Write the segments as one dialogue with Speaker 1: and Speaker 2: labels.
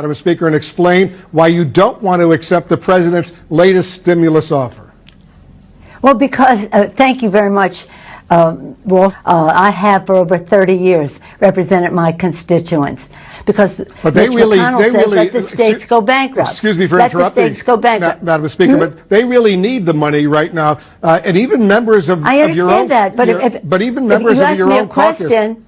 Speaker 1: Madam Speaker, and explain why you don't want to accept the president's latest stimulus offer.
Speaker 2: Well, because, thank you very much, Wolf. I have for over 30 years represented my constituents. Because
Speaker 1: but they really
Speaker 2: let the states go bankrupt.
Speaker 1: Excuse me for interrupting,
Speaker 2: let the states go bankrupt.
Speaker 1: Madam Speaker, but they really need the money right now, and even members of your own.
Speaker 2: I understand that,
Speaker 1: but even members of your own caucus.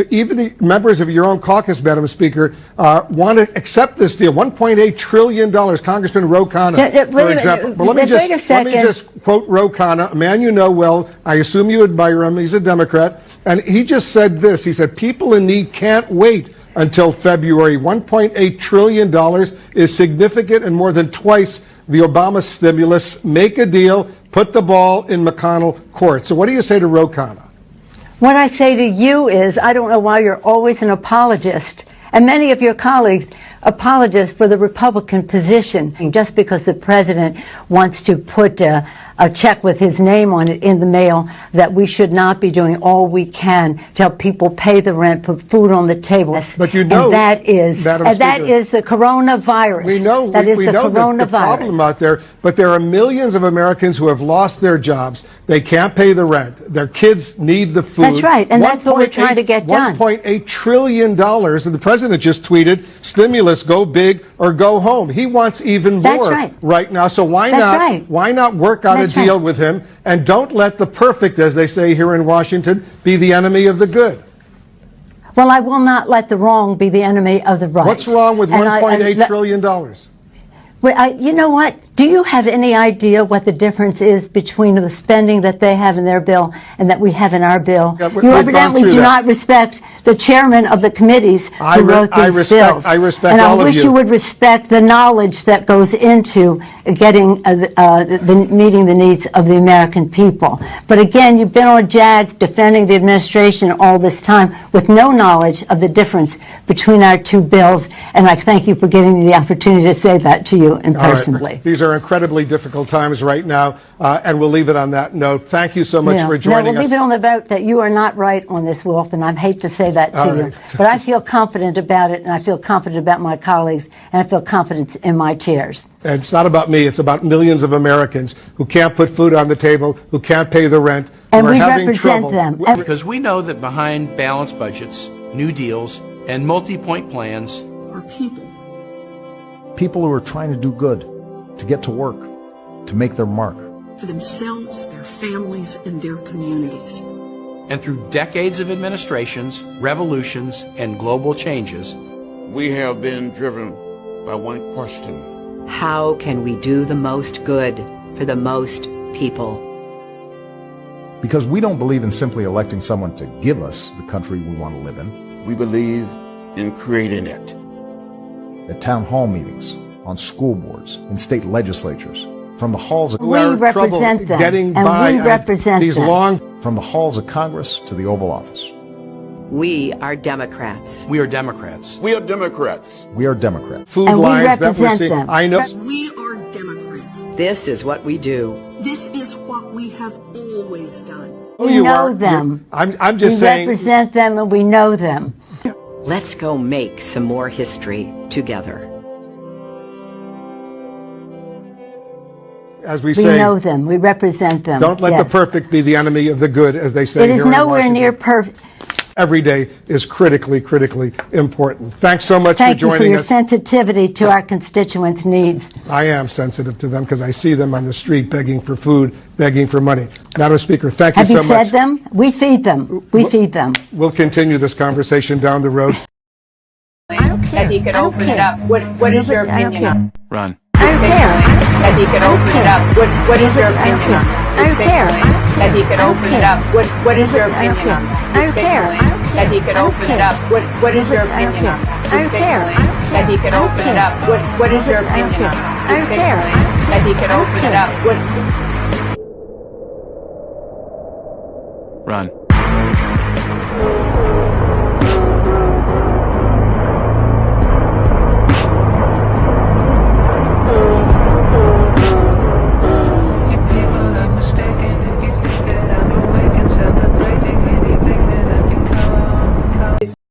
Speaker 1: Even members of your own caucus, Madam Speaker, want to accept this deal. $1.8 trillion. Congressman Ro Khanna, for example. But let me just quote Ro Khanna, a man you know well. I assume you admire him. He's a Democrat. And he just said this. He said, people in need can't wait until February. $1.8 trillion is significant and more than twice the Obama stimulus. Make a deal. Put the ball in McConnell court. So what do you say to Ro Khanna?
Speaker 2: What I say to you is, I don't know why you're always an apologist, and many of your colleagues apologists for the Republican position. Just because the president wants to put a check with his name on it in the mail, that we should not be doing all we can to help people pay the rent, put food on the table.
Speaker 1: But you know,
Speaker 2: and that is the coronavirus.
Speaker 1: We know
Speaker 2: that is
Speaker 1: we
Speaker 2: the
Speaker 1: know
Speaker 2: coronavirus.
Speaker 1: The problem out there, but there are millions of Americans who have lost their jobs. They can't pay the rent. Their kids need the food.
Speaker 2: That's right, and that's what we're trying to get done.
Speaker 1: $1.8 trillion, and the president just tweeted, stimulus, go big or go home. He wants even more right now. So why not work out a deal with him, and don't let the perfect, as they say here in Washington, be the enemy of the good.
Speaker 2: Well, I will not let the wrong be the enemy of the right.
Speaker 1: What's wrong with $1.8 trillion?
Speaker 2: Well, you know what? Do you have any idea what the difference is between the spending that they have in their bill and that we have in our bill?
Speaker 1: Yeah,
Speaker 2: you evidently do not respect the chairman of the committees who wrote these bills.
Speaker 1: I respect
Speaker 2: and
Speaker 1: all of you.
Speaker 2: I wish you would respect the knowledge that goes into getting meeting the needs of the American people. But again, you've been on JAG defending the administration all this time with no knowledge of the difference between our two bills, and I thank you for giving me the opportunity to say that to you in personally.
Speaker 1: Right. These are incredibly difficult times right now, and we'll leave it on that note. Thank you so much for joining us.
Speaker 2: We'll leave it on the note that you are not right on this, Wolf, and I hate to say that to you. But I feel confident about it, and I feel confident about my colleagues, and I feel confidence in my chairs.
Speaker 1: And it's not about me. It's about millions of Americans who can't put food on the table, who can't pay the rent,
Speaker 2: and
Speaker 1: who are
Speaker 2: we
Speaker 1: having
Speaker 2: represent
Speaker 1: trouble.
Speaker 2: them.
Speaker 3: Because we know that behind balanced budgets, new deals, and multi-point plans
Speaker 4: are people.
Speaker 5: People who are trying to do good, to get to work, to make their mark.
Speaker 4: For themselves, their families, and their communities.
Speaker 3: And through decades of administrations, revolutions, and global changes,
Speaker 6: we have been driven by one question.
Speaker 7: How can we do the most good for the most people?
Speaker 5: Because we don't believe in simply electing someone to give us the country we want to live in.
Speaker 6: We believe in creating it.
Speaker 5: At town hall meetings, on school boards, in state legislatures, from the halls of
Speaker 2: we represent them, and we represent them.
Speaker 5: From the halls of Congress to the Oval Office.
Speaker 7: We are Democrats.
Speaker 3: We are Democrats.
Speaker 6: We are Democrats.
Speaker 5: We are Democrats.
Speaker 1: Food
Speaker 2: and
Speaker 1: lines
Speaker 2: we represent
Speaker 1: that we're seeing.
Speaker 2: them.
Speaker 1: I know.
Speaker 4: We are Democrats.
Speaker 7: This is what we do.
Speaker 4: This is what we have always done.
Speaker 2: We know them.
Speaker 1: I'm just saying.
Speaker 2: We represent them, and we know them.
Speaker 7: Let's go make some more history together.
Speaker 1: As we say,
Speaker 2: know them. We represent them.
Speaker 1: Don't let the perfect be the enemy of the good, as they say.
Speaker 2: It is nowhere near perfect.
Speaker 1: Every day is critically important. Thanks so much for joining us.
Speaker 2: Thank you for your sensitivity to our constituents' needs.
Speaker 1: I am sensitive to them because I see them on the street begging for food, begging for money. Madam Speaker, thank you so much.
Speaker 2: Have you fed them? We feed them. We feed them.
Speaker 1: We'll continue this conversation down the road.
Speaker 8: I don't care. That he could open it up. What is your opinion on?
Speaker 3: Run.
Speaker 2: I don't care.
Speaker 8: That he could open it up. What is your opinion on?
Speaker 2: I don't care.
Speaker 8: That he could open it up. What is your opinion on?
Speaker 2: I don't care.
Speaker 8: That he could open it up. What is your opinion on?
Speaker 2: I don't care.
Speaker 8: That he could open it up. What is your opinion on?
Speaker 2: I don't care.
Speaker 8: That he could open it up.
Speaker 3: Run.